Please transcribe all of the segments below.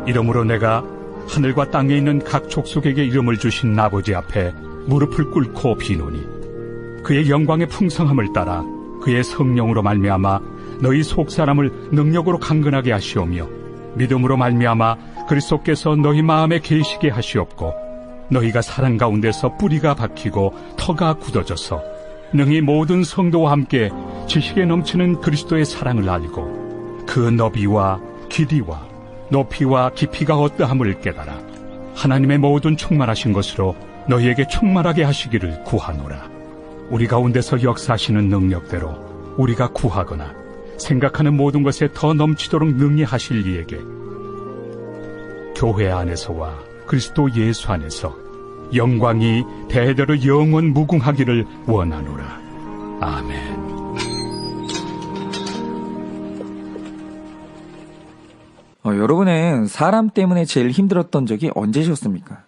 이러므로 내가 하늘과 땅에 있는 각 족속에게 이름을 주신 아버지 앞에 무릎을 꿇고 비노니 그의 영광의 풍성함을 따라 그의 성령으로 말미암아 너희 속사람을 능력으로 강건하게 하시오며 믿음으로 말미암아 그리스도께서 너희 마음에 계시게 하시옵고 너희가 사랑 가운데서 뿌리가 박히고 터가 굳어져서 능히 모든 성도와 함께 지식에 넘치는 그리스도의 사랑을 알고 그 너비와 길이와 높이와 깊이가 어떠함을 깨달아 하나님의 모든 충만하신 것으로 너희에게 충만하게 하시기를 구하노라. 우리 가운데서 역사하시는 능력대로 우리가 구하거나 생각하는 모든 것에 더 넘치도록 능히 하실 이에게 교회 안에서와 그리스도 예수 안에서 영광이 대대로 영원 무궁하기를 원하노라. 아멘. 여러분은 사람 때문에 제일 힘들었던 적이 언제셨습니까?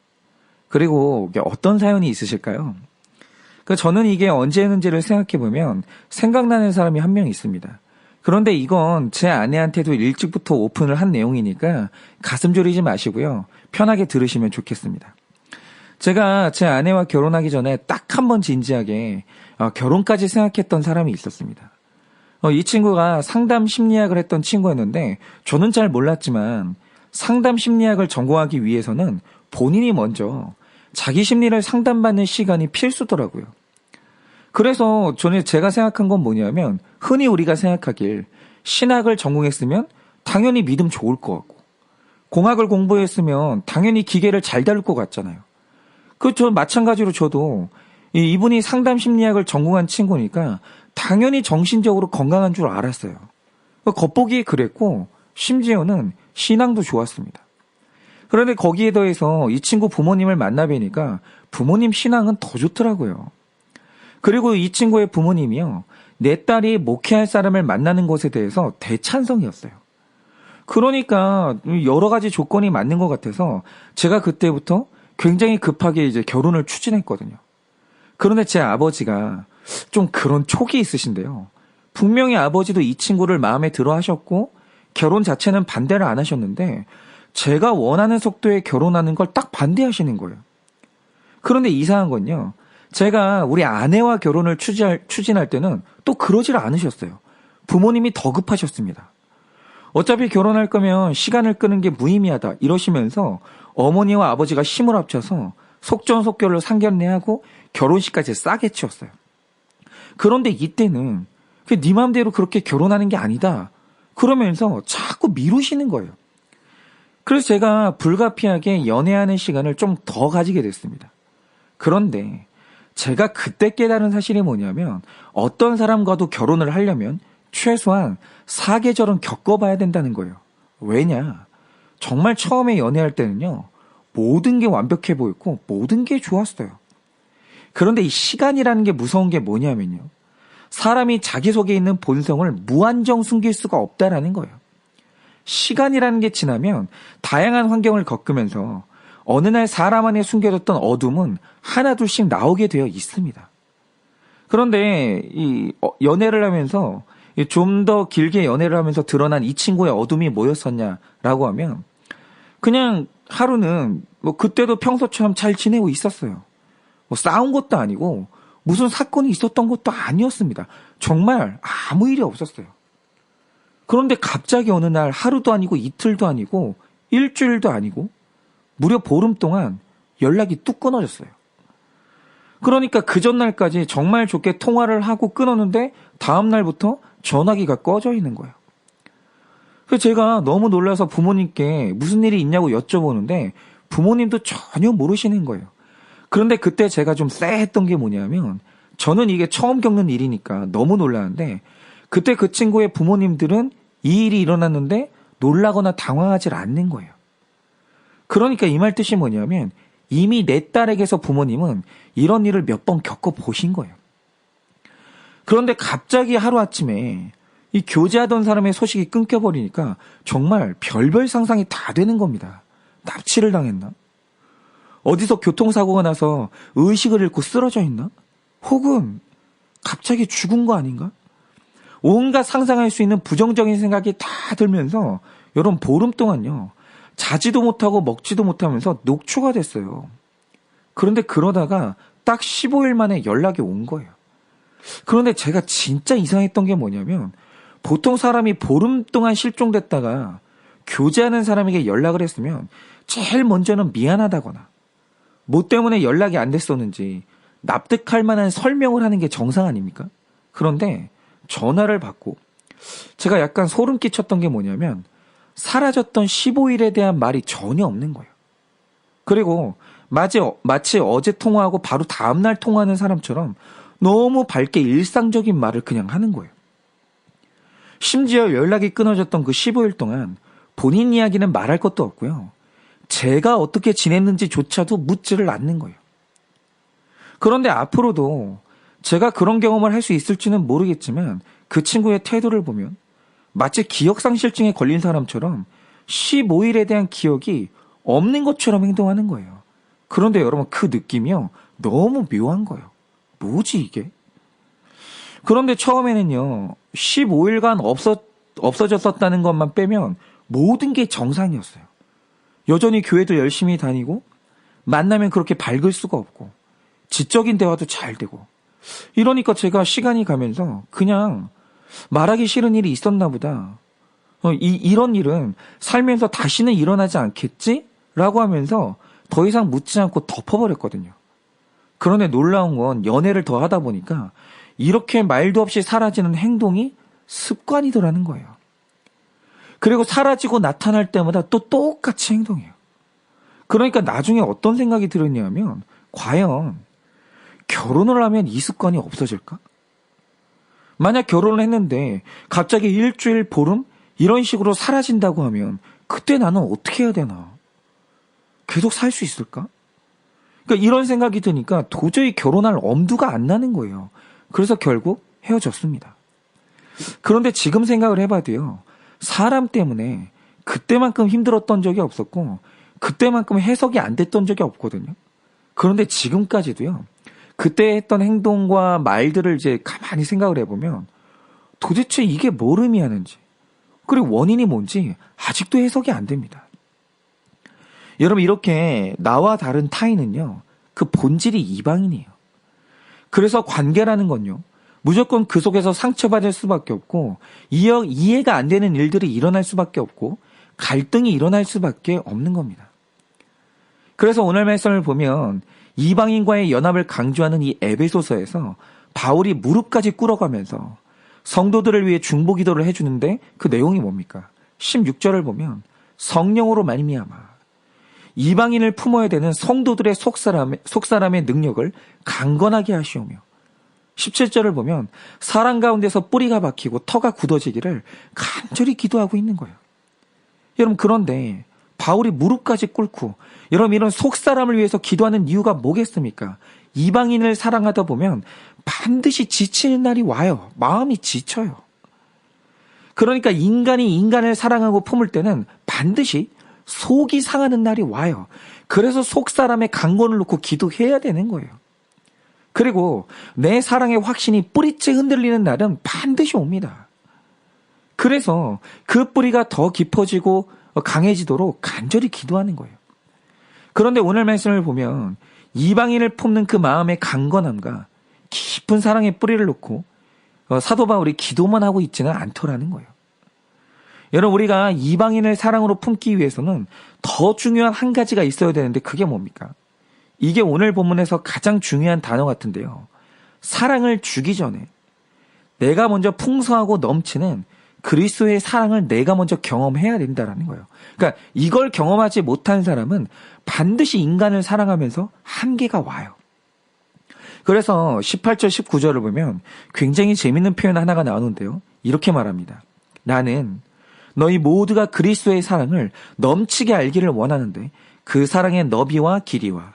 그리고 어떤 사연이 있으실까요? 저는 이게 언제였는지를 생각해보면 생각나는 사람이 한 명 있습니다. 그런데 이건 제 아내한테도 일찍부터 오픈을 한 내용이니까 가슴 졸이지 마시고요. 편하게 들으시면 좋겠습니다. 제가 제 아내와 결혼하기 전에 딱 한 번 진지하게 결혼까지 생각했던 사람이 있었습니다. 이 친구가 상담 심리학을 했던 친구였는데 저는 잘 몰랐지만 상담 심리학을 전공하기 위해서는 본인이 먼저 자기 심리를 상담받는 시간이 필수더라고요. 그래서 저는 제가 생각한 건 뭐냐면 흔히 우리가 생각하길 신학을 전공했으면 당연히 믿음 좋을 것 같고 공학을 공부했으면 당연히 기계를 잘 다룰 것 같잖아요. 저 마찬가지로 저도 이분이 상담 심리학을 전공한 친구니까 당연히 정신적으로 건강한 줄 알았어요. 겉보기에 그랬고 심지어는 신앙도 좋았습니다. 그런데 거기에 더해서 이 친구 부모님을 만나 뵈니까 부모님 신앙은 더 좋더라고요. 그리고 이 친구의 부모님이요. 내 딸이 목회할 사람을 만나는 것에 대해서 대찬성이었어요. 그러니까 여러 가지 조건이 맞는 것 같아서 제가 그때부터 굉장히 급하게 이제 결혼을 추진했거든요. 그런데 제 아버지가 좀 그런 촉이 있으신데요. 분명히 아버지도 이 친구를 마음에 들어 하셨고 결혼 자체는 반대를 안 하셨는데 제가 원하는 속도에 결혼하는 걸 딱 반대하시는 거예요. 그런데 이상한 건요. 제가 우리 아내와 결혼을 추진할 때는 또 그러질 않으셨어요. 부모님이 더 급하셨습니다. 어차피 결혼할 거면 시간을 끄는 게 무의미하다 이러시면서 어머니와 아버지가 힘을 합쳐서 속전속결로 상견례하고 결혼식까지 싸게 치웠어요. 그런데 이때는 네 마음대로 그렇게 결혼하는 게 아니다. 그러면서 자꾸 미루시는 거예요. 그래서 제가 불가피하게 연애하는 시간을 좀 더 가지게 됐습니다. 그런데 제가 그때 깨달은 사실이 뭐냐면 어떤 사람과도 결혼을 하려면 최소한 4계절은 겪어봐야 된다는 거예요. 왜냐? 정말 처음에 연애할 때는요. 모든 게 완벽해 보였고 모든 게 좋았어요. 그런데 이 시간이라는 게 무서운 게 뭐냐면요. 사람이 자기 속에 있는 본성을 무한정 숨길 수가 없다라는 거예요. 시간이라는 게 지나면 다양한 환경을 겪으면서 어느 날 사람 안에 숨겨졌던 어둠은 하나둘씩 나오게 되어 있습니다. 그런데 이 연애를 하면서 좀 더 길게 연애를 하면서 드러난 이 친구의 어둠이 뭐였었냐라고 하면 그냥 하루는 그때도 평소처럼 잘 지내고 있었어요. 싸운 것도 아니고 무슨 사건이 있었던 것도 아니었습니다. 정말 아무 일이 없었어요. 그런데 갑자기 어느 날 하루도 아니고 이틀도 아니고 일주일도 아니고 무려 보름 동안 연락이 뚝 끊어졌어요. 그러니까 그 전날까지 정말 좋게 통화를 하고 끊었는데 다음 날부터 전화기가 꺼져 있는 거예요. 그래서 제가 너무 놀라서 부모님께 무슨 일이 있냐고 여쭤보는데 부모님도 전혀 모르시는 거예요. 그런데 그때 제가 좀 쎄했던 게 뭐냐면 저는 이게 처음 겪는 일이니까 너무 놀라는데 그때 그 친구의 부모님들은 이 일이 일어났는데 놀라거나 당황하지 않는 거예요. 그러니까 이 말 뜻이 뭐냐면 이미 내 딸에게서 부모님은 이런 일을 몇 번 겪어보신 거예요. 그런데 갑자기 하루아침에 이 교제하던 사람의 소식이 끊겨버리니까 정말 별별 상상이 다 되는 겁니다. 납치를 당했나? 어디서 교통사고가 나서 의식을 잃고 쓰러져 있나? 혹은 갑자기 죽은 거 아닌가? 온갖 상상할 수 있는 부정적인 생각이 다 들면서 여러분 보름 동안요. 자지도 못하고 먹지도 못하면서 녹초가 됐어요. 그런데 그러다가 딱 15일 만에 연락이 온 거예요. 그런데 제가 진짜 이상했던 게 뭐냐면 보통 사람이 보름 동안 실종됐다가 교제하는 사람에게 연락을 했으면 제일 먼저는 미안하다거나 뭐 때문에 연락이 안 됐었는지 납득할 만한 설명을 하는 게 정상 아닙니까? 그런데 전화를 받고 제가 약간 소름 끼쳤던 게 뭐냐면 사라졌던 15일에 대한 말이 전혀 없는 거예요. 그리고 마치 어제 통화하고 바로 다음날 통화하는 사람처럼 너무 밝게 일상적인 말을 그냥 하는 거예요. 심지어 연락이 끊어졌던 그 15일 동안 본인 이야기는 말할 것도 없고요. 제가 어떻게 지냈는지조차도 묻지를 않는 거예요. 그런데 앞으로도 제가 그런 경험을 할 수 있을지는 모르겠지만 그 친구의 태도를 보면 마치 기억상실증에 걸린 사람처럼 15일에 대한 기억이 없는 것처럼 행동하는 거예요. 그런데 여러분 그 느낌이요. 너무 묘한 거예요. 뭐지 이게? 그런데 처음에는요. 15일간 없어졌었다는 것만 빼면 모든 게 정상이었어요. 여전히 교회도 열심히 다니고 만나면 그렇게 밝을 수가 없고 지적인 대화도 잘 되고 이러니까 제가 시간이 가면서 그냥 말하기 싫은 일이 있었나 보다. 이런 일은 살면서 다시는 일어나지 않겠지? 라고 하면서 더 이상 묻지 않고 덮어버렸거든요. 그런데 놀라운 건 연애를 더 하다 보니까 이렇게 말도 없이 사라지는 행동이 습관이더라는 거예요. 그리고 사라지고 나타날 때마다 또 똑같이 행동해요. 그러니까 나중에 어떤 생각이 들었냐면 과연 결혼을 하면 이 습관이 없어질까? 만약 결혼을 했는데 갑자기 일주일, 보름 이런 식으로 사라진다고 하면 그때 나는 어떻게 해야 되나? 계속 살 수 있을까? 그러니까 이런 생각이 드니까 도저히 결혼할 엄두가 안 나는 거예요. 그래서 결국 헤어졌습니다. 그런데 지금 생각을 해봐도요. 사람 때문에 그때만큼 힘들었던 적이 없었고 그때만큼 해석이 안 됐던 적이 없거든요. 그런데 지금까지도요. 그때 했던 행동과 말들을 이제 가만히 생각을 해보면 도대체 이게 뭘 의미하는지 그리고 원인이 뭔지 아직도 해석이 안 됩니다. 여러분 이렇게 나와 다른 타인은요. 그 본질이 이방인이에요. 그래서 관계라는 건요. 무조건 그 속에서 상처받을 수밖에 없고 이해가 안 되는 일들이 일어날 수밖에 없고 갈등이 일어날 수밖에 없는 겁니다. 그래서 오늘 말씀을 보면 이방인과의 연합을 강조하는 이 에베소서에서 바울이 무릎까지 꿇어가면서 성도들을 위해 중보기도를 해주는데 그 내용이 뭡니까? 16절을 보면 성령으로 말미암아 이방인을 품어야 되는 성도들의 속사람의 능력을 강건하게 하시오며 17절을 보면 사랑 가운데서 뿌리가 박히고 터가 굳어지기를 간절히 기도하고 있는 거예요. 여러분 그런데 바울이 무릎까지 꿇고 여러분 이런 속사람을 위해서 기도하는 이유가 뭐겠습니까? 이방인을 사랑하다 보면 반드시 지치는 날이 와요. 마음이 지쳐요. 그러니까 인간이 인간을 사랑하고 품을 때는 반드시 속이 상하는 날이 와요. 그래서 속사람의 강건을 놓고 기도해야 되는 거예요. 그리고 내 사랑의 확신이 뿌리째 흔들리는 날은 반드시 옵니다. 그래서 그 뿌리가 더 깊어지고 강해지도록 간절히 기도하는 거예요. 그런데 오늘 말씀을 보면 이방인을 품는 그 마음의 강건함과 깊은 사랑의 뿌리를 놓고 사도 바울이 기도만 하고 있지는 않더라는 거예요. 여러분 우리가 이방인을 사랑으로 품기 위해서는 더 중요한 한 가지가 있어야 되는데 그게 뭡니까? 이게 오늘 본문에서 가장 중요한 단어 같은데요. 사랑을 주기 전에 내가 먼저 풍성하고 넘치는 그리스도의 사랑을 내가 먼저 경험해야 된다는 거예요. 그러니까 이걸 경험하지 못한 사람은 반드시 인간을 사랑하면서 한계가 와요. 그래서 18절 19절을 보면 굉장히 재밌는 표현 하나가 나오는데요. 이렇게 말합니다. 나는 너희 모두가 그리스도의 사랑을 넘치게 알기를 원하는데 그 사랑의 너비와 길이와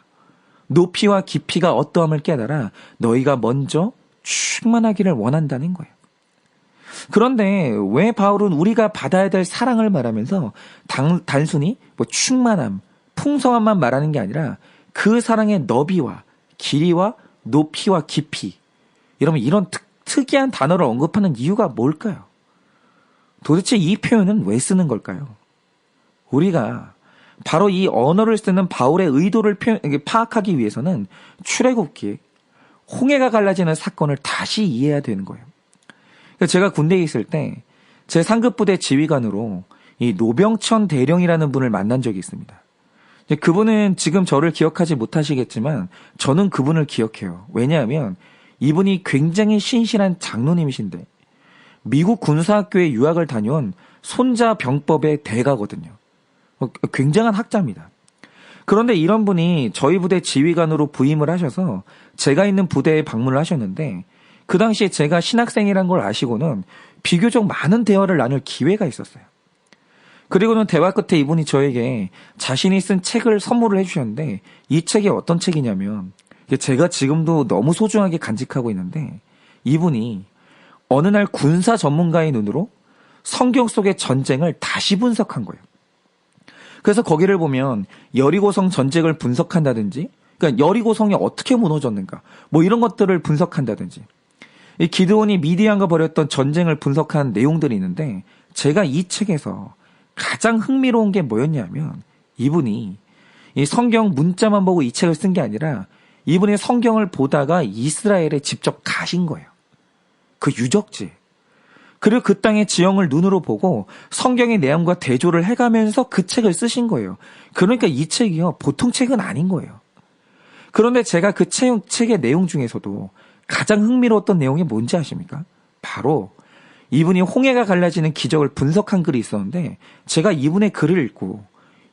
높이와 깊이가 어떠함을 깨달아 너희가 먼저 충만하기를 원한다는 거예요. 그런데 왜 바울은 우리가 받아야 될 사랑을 말하면서 단순히 충만함, 풍성함만 말하는 게 아니라 그 사랑의 너비와 길이와 높이와 깊이 여러분 이런 특이한 단어를 언급하는 이유가 뭘까요? 도대체 이 표현은 왜 쓰는 걸까요? 우리가 바로 이 언어를 쓰는 바울의 의도를 파악하기 위해서는 출애굽기에 홍해가 갈라지는 사건을 다시 이해해야 되는 거예요. 제가 군대에 있을 때 제 상급 부대 지휘관으로 이 노병천 대령이라는 분을 만난 적이 있습니다. 그분은 지금 저를 기억하지 못하시겠지만 저는 그분을 기억해요. 왜냐하면 이분이 굉장히 신실한 장로님이신데 미국 군사학교에 유학을 다녀온 손자병법의 대가거든요. 굉장한 학자입니다. 그런데 이런 분이 저희 부대 지휘관으로 부임을 하셔서 제가 있는 부대에 방문을 하셨는데 그 당시에 제가 신학생이란 걸 아시고는 비교적 많은 대화를 나눌 기회가 있었어요. 그리고는 대화 끝에 이분이 저에게 자신이 쓴 책을 선물을 해주셨는데 이 책이 어떤 책이냐면 제가 지금도 너무 소중하게 간직하고 있는데 이분이 어느 날 군사 전문가의 눈으로 성경 속의 전쟁을 다시 분석한 거예요. 그래서 거기를 보면 여리고성 전쟁을 분석한다든지 그러니까 여리고성이 어떻게 무너졌는가 뭐 이런 것들을 분석한다든지 이 기드온이 미디안과 벌였던 전쟁을 분석한 내용들이 있는데 제가 이 책에서 가장 흥미로운 게 뭐였냐면 이분이 이 성경 문자만 보고 이 책을 쓴 게 아니라 이분이 성경을 보다가 이스라엘에 직접 가신 거예요. 그 유적지. 그리고 그 땅의 지형을 눈으로 보고 성경의 내용과 대조를 해가면서 그 책을 쓰신 거예요. 그러니까 이 책이요. 보통 책은 아닌 거예요. 그런데 제가 그 책의 내용 중에서도 가장 흥미로웠던 내용이 뭔지 아십니까? 바로 이분이 홍해가 갈라지는 기적을 분석한 글이 있었는데 제가 이분의 글을 읽고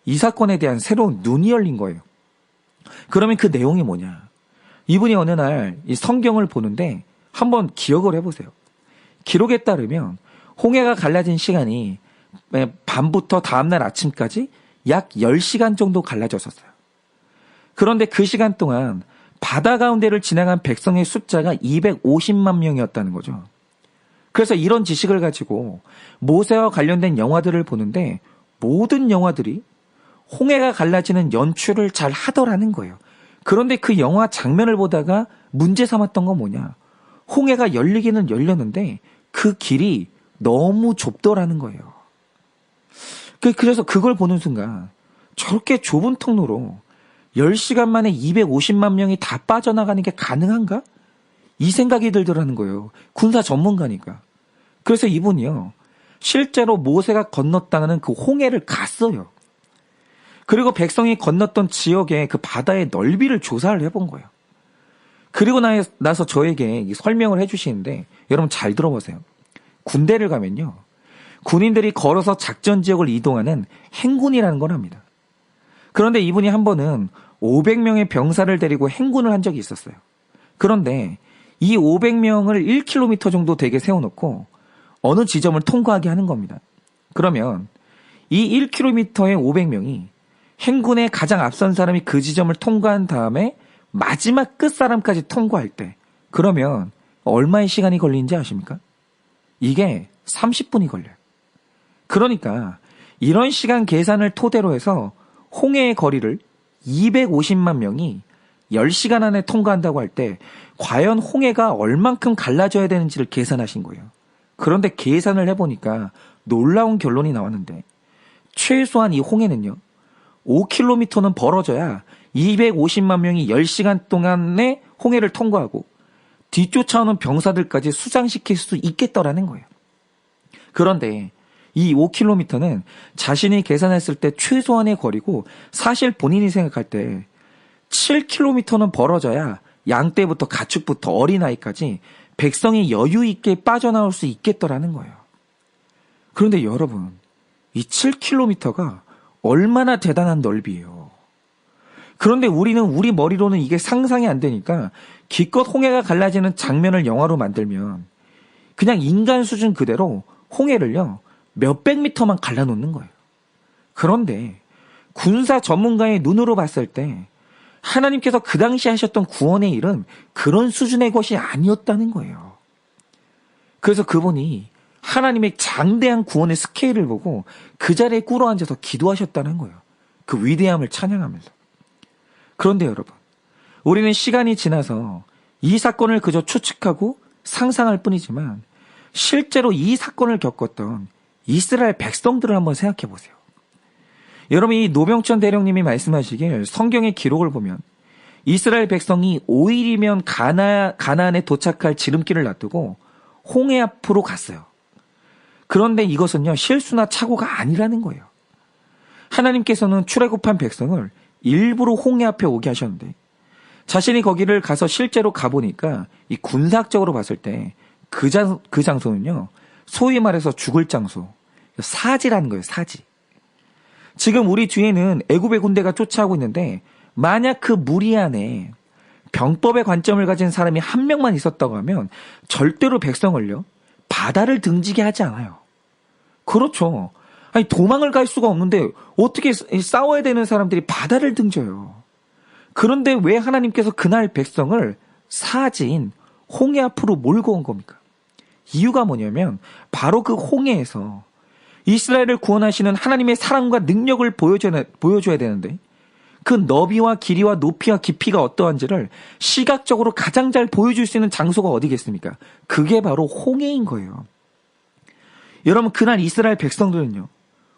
이 사건에 대한 새로운 눈이 열린 거예요. 그러면 그 내용이 뭐냐? 이분이 어느 날 이 성경을 보는데 한번 기억을 해보세요. 기록에 따르면 홍해가 갈라진 시간이 밤부터 다음날 아침까지 약 10시간 정도 갈라졌었어요. 그런데 그 시간 동안 바다 가운데를 지나간 백성의 숫자가 250만 명이었다는 거죠. 그래서 이런 지식을 가지고 모세와 관련된 영화들을 보는데 모든 영화들이 홍해가 갈라지는 연출을 잘 하더라는 거예요. 그런데 그 영화 장면을 보다가 문제 삼았던 건 뭐냐? 홍해가 열리기는 열렸는데 그 길이 너무 좁더라는 거예요. 그래서 그걸 보는 순간 저렇게 좁은 통로로 10시간 만에 250만 명이 다 빠져나가는 게 가능한가? 이 생각이 들더라는 거예요. 군사 전문가니까. 그래서 이분이요. 실제로 모세가 건넜다는 그 홍해를 갔어요. 그리고 백성이 건넜던 지역의 그 바다의 넓이를 조사를 해본 거예요. 그리고 나서 저에게 설명을 해주시는데 여러분 잘 들어보세요. 군대를 가면요. 군인들이 걸어서 작전 지역을 이동하는 행군이라는 걸 합니다. 그런데 이분이 한 번은 500명의 병사를 데리고 행군을 한 적이 있었어요. 그런데 이 500명을 1km 정도 되게 세워놓고 어느 지점을 통과하게 하는 겁니다. 그러면 이 1km의 500명이 행군의 가장 앞선 사람이 그 지점을 통과한 다음에 마지막 끝사람까지 통과할 때 그러면 얼마의 시간이 걸리는지 아십니까? 이게 30분이 걸려요. 그러니까 이런 시간 계산을 토대로 해서 홍해의 거리를 250만 명이 10시간 안에 통과한다고 할 때 과연 홍해가 얼만큼 갈라져야 되는지를 계산하신 거예요. 그런데 계산을 해보니까 놀라운 결론이 나왔는데 최소한 이 홍해는요. 5km는 벌어져야 250만 명이 10시간 동안에 홍해를 통과하고 뒤쫓아오는 병사들까지 수장시킬 수 있겠더라는 거예요. 그런데 이 5km는 자신이 계산했을 때 최소한의 거리고 사실 본인이 생각할 때 7km는 벌어져야 양떼부터 가축부터 어린아이까지 백성이 여유 있게 빠져나올 수 있겠더라는 거예요. 그런데 여러분, 이 7km가 얼마나 대단한 넓이에요. 그런데 우리 머리로는 이게 상상이 안 되니까 기껏 홍해가 갈라지는 장면을 영화로 만들면 그냥 인간 수준 그대로 홍해를요, 몇백 미터만 갈라놓는 거예요. 그런데 군사 전문가의 눈으로 봤을 때 하나님께서 그 당시 하셨던 구원의 일은 그런 수준의 것이 아니었다는 거예요. 그래서 그분이 하나님의 장대한 구원의 스케일을 보고 그 자리에 꿇어 앉아서 기도하셨다는 거예요. 그 위대함을 찬양하면서. 그런데 여러분, 우리는 시간이 지나서 이 사건을 그저 추측하고 상상할 뿐이지만 실제로 이 사건을 겪었던 이스라엘 백성들을 한번 생각해 보세요. 여러분, 이 노병천 대령님이 말씀하시길 성경의 기록을 보면 이스라엘 백성이 5일이면 가나안에 도착할 지름길을 놔두고 홍해 앞으로 갔어요. 그런데 이것은요, 실수나 착오가 아니라는 거예요. 하나님께서는 출애굽한 백성을 일부러 홍해 앞에 오게 하셨는데 자신이 거기를 가서 실제로 가보니까 이 군사학적으로 봤을 때 그 장소는요, 소위 말해서 죽을 장소, 사지라는 거예요, 사지. 지금 우리 뒤에는 애굽의 군대가 쫓아오고 있는데 만약 그 무리 안에 병법의 관점을 가진 사람이 한 명만 있었다고 하면 절대로 백성을요, 바다를 등지게 하지 않아요. 그렇죠. 아니, 도망을 갈 수가 없는데 어떻게 싸워야 되는 사람들이 바다를 등져요. 그런데 왜 하나님께서 그날 백성을 사지인 홍해 앞으로 몰고 온 겁니까? 이유가 뭐냐면 바로 그 홍해에서 이스라엘을 구원하시는 하나님의 사랑과 능력을 보여줘야 되는데 그 너비와 길이와 높이와 깊이가 어떠한지를 시각적으로 가장 잘 보여줄 수 있는 장소가 어디겠습니까? 그게 바로 홍해인 거예요. 여러분, 그날 이스라엘 백성들은요,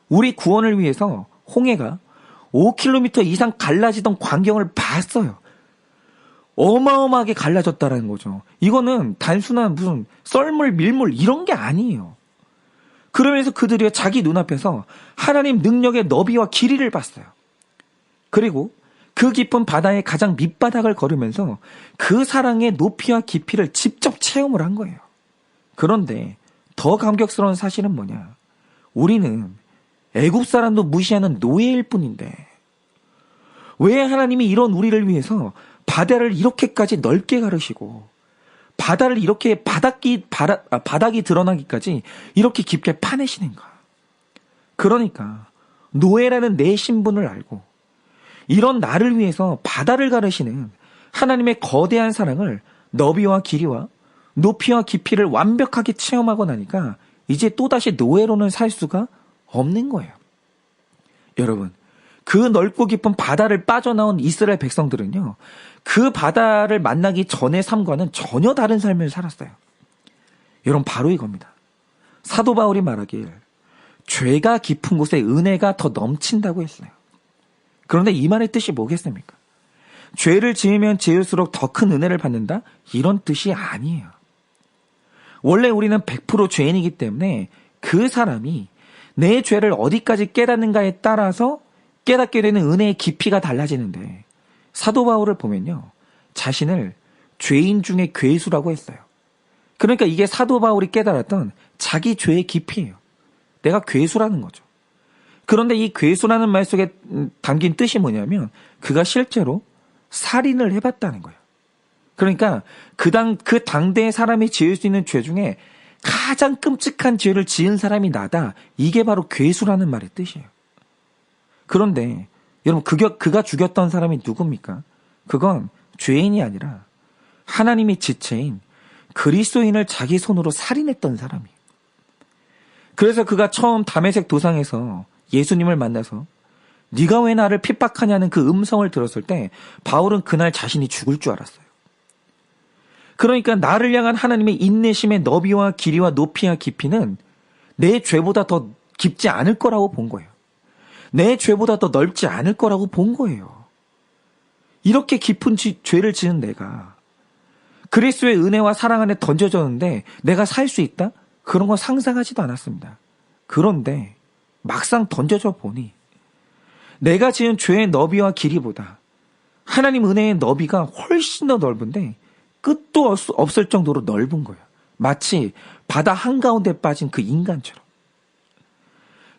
우리 구원을 위해서 홍해가 5km 이상 갈라지던 광경을 봤어요. 어마어마하게 갈라졌다라는 거죠. 이거는 단순한 무슨 썰물, 밀물 이런 게 아니에요. 그러면서 그들이 자기 눈앞에서 하나님 능력의 너비와 길이를 봤어요. 그리고 그 깊은 바다의 가장 밑바닥을 걸으면서 그 사랑의 높이와 깊이를 직접 체험을 한 거예요. 그런데 더 감격스러운 사실은 뭐냐? 우리는 애굽 사람도 무시하는 노예일 뿐인데 왜 하나님이 이런 우리를 위해서 바다를 이렇게까지 넓게 가르시고 바다를 이렇게 바닥이 드러나기까지 이렇게 깊게 파내시는가? 그러니까 노예라는 내 신분을 알고 이런 나를 위해서 바다를 가르시는 하나님의 거대한 사랑을 너비와 길이와 높이와 깊이를 완벽하게 체험하고 나니까 이제 또다시 노예로는 살 수가 없는 거예요. 여러분, 그 넓고 깊은 바다를 빠져나온 이스라엘 백성들은요, 그 바다를 만나기 전의 삶과는 전혀 다른 삶을 살았어요. 여러분, 바로 이겁니다. 사도 바울이 말하길 죄가 깊은 곳에 은혜가 더 넘친다고 했어요. 그런데 이 말의 뜻이 뭐겠습니까? 죄를 지으면 지을수록 더 큰 은혜를 받는다? 이런 뜻이 아니에요. 원래 우리는 100% 죄인이기 때문에 그 사람이 내 죄를 어디까지 깨닫는가에 따라서 깨닫게 되는 은혜의 깊이가 달라지는데 사도 바울을 보면요, 자신을 죄인 중에 괴수라고 했어요. 그러니까 이게 사도 바울이 깨달았던 자기 죄의 깊이예요. 내가 괴수라는 거죠. 그런데 이 괴수라는 말 속에 담긴 뜻이 뭐냐면 그가 실제로 살인을 해봤다는 거예요. 그러니까 그 당대의 사람이 지을 수 있는 죄 중에 가장 끔찍한 죄를 지은 사람이 나다. 이게 바로 괴수라는 말의 뜻이에요. 그런데 여러분, 그가 죽였던 사람이 누굽니까? 그건 죄인이 아니라 하나님의 지체인 그리스도인을 자기 손으로 살인했던 사람이에요. 그래서 그가 처음 다메섹 도상에서 예수님을 만나서 네가 왜 나를 핍박하냐는 그 음성을 들었을 때 바울은 그날 자신이 죽을 줄 알았어요. 그러니까 나를 향한 하나님의 인내심의 너비와 길이와 높이와 깊이는 내 죄보다 더 깊지 않을 거라고 본 거예요. 내 죄보다 더 넓지 않을 거라고 본 거예요. 이렇게 깊은 죄를 지은 내가 그리스도의 은혜와 사랑 안에 던져졌는데 내가 살 수 있다? 그런 건 상상하지도 않았습니다. 그런데 막상 던져져 보니 내가 지은 죄의 너비와 길이보다 하나님 은혜의 너비가 훨씬 더 넓은데 끝도 없을 정도로 넓은 거예요. 마치 바다 한가운데 빠진 그 인간처럼.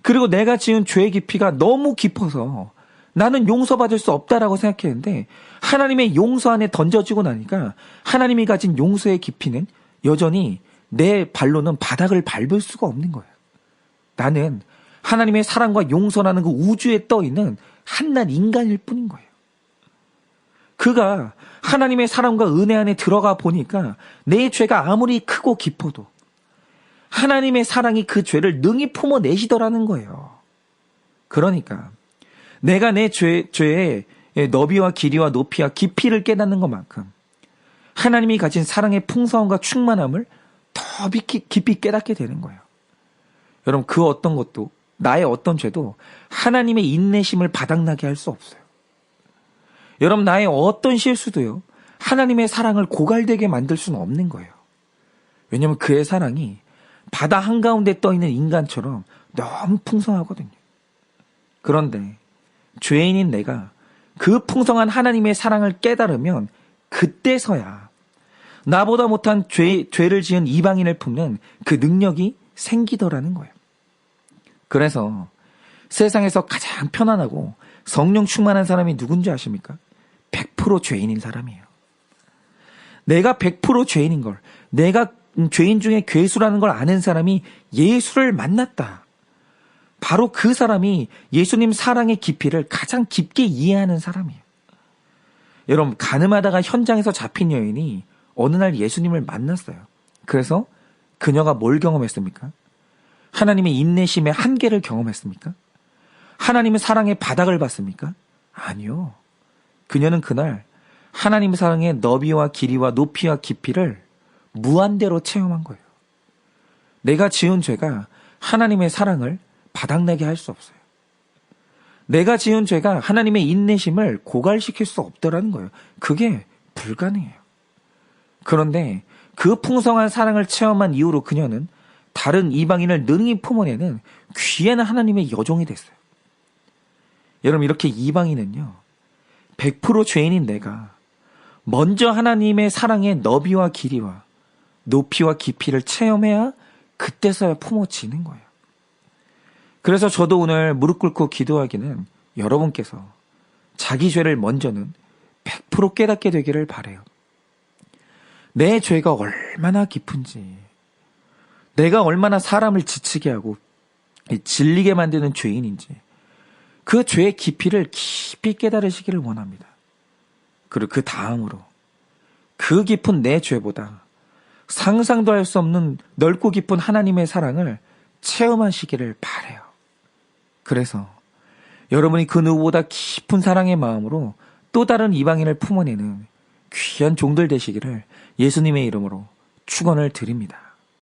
그리고 내가 지은 죄의 깊이가 너무 깊어서 나는 용서받을 수 없다라고 생각했는데 하나님의 용서 안에 던져지고 나니까 하나님이 가진 용서의 깊이는 여전히 내 발로는 바닥을 밟을 수가 없는 거예요. 나는 하나님의 사랑과 용서라는 그 우주에 떠있는 한낱 인간일 뿐인 거예요. 그가 하나님의 사랑과 은혜 안에 들어가 보니까 내 죄가 아무리 크고 깊어도 하나님의 사랑이 그 죄를 능히 품어내시더라는 거예요. 그러니까 내가 내 죄의 너비와 길이와 높이와 깊이를 깨닫는 것만큼 하나님이 가진 사랑의 풍성함과 충만함을 더 깊이 깨닫게 되는 거예요. 여러분, 그 어떤 것도 나의 어떤 죄도 하나님의 인내심을 바닥나게 할 수 없어요. 여러분, 나의 어떤 실수도요, 하나님의 사랑을 고갈되게 만들 수는 없는 거예요. 왜냐하면 그의 사랑이 바다 한가운데 떠있는 인간처럼 너무 풍성하거든요. 그런데 죄인인 내가 그 풍성한 하나님의 사랑을 깨달으면 그때서야 나보다 못한 죄를 지은 이방인을 품는 그 능력이 생기더라는 거예요. 그래서 세상에서 가장 편안하고 성령 충만한 사람이 누군지 아십니까? 100% 죄인인 사람이에요. 내가 100% 죄인인 걸, 내가 죄인 중에 괴수라는 걸 아는 사람이 예수를 만났다. 바로 그 사람이 예수님 사랑의 깊이를 가장 깊게 이해하는 사람이에요. 여러분, 가늠하다가 현장에서 잡힌 여인이 어느 날 예수님을 만났어요. 그래서 그녀가 뭘 경험했습니까? 하나님의 인내심의 한계를 경험했습니까? 하나님의 사랑의 바닥을 봤습니까? 아니요. 그녀는 그날 하나님의 사랑의 너비와 길이와 높이와 깊이를 무한대로 체험한 거예요. 내가 지은 죄가 하나님의 사랑을 바닥나게 할 수 없어요. 내가 지은 죄가 하나님의 인내심을 고갈시킬 수 없더라는 거예요. 그게 불가능해요. 그런데 그 풍성한 사랑을 체험한 이후로 그녀는 다른 이방인을 능히 품어내는 귀한 하나님의 여종이 됐어요. 여러분, 이렇게 이방인은요, 100% 죄인인 내가 먼저 하나님의 사랑의 너비와 길이와 높이와 깊이를 체험해야 그때서야 품어지는 거예요. 그래서 저도 오늘 무릎 꿇고 기도하기는 여러분께서 자기 죄를 먼저는 100% 깨닫게 되기를 바라요. 내 죄가 얼마나 깊은지, 내가 얼마나 사람을 지치게 하고 질리게 만드는 죄인인지, 그 죄의 깊이를 깊이 깨달으시기를 원합니다. 그리고 그 다음으로 그 깊은 내 죄보다 상상도 할 수 없는 넓고 깊은 하나님의 사랑을 체험하시기를 바라요. 그래서 여러분이 그 누구보다 깊은 사랑의 마음으로 또 다른 이방인을 품어내는 귀한 종들 되시기를 예수님의 이름으로 축원을 드립니다.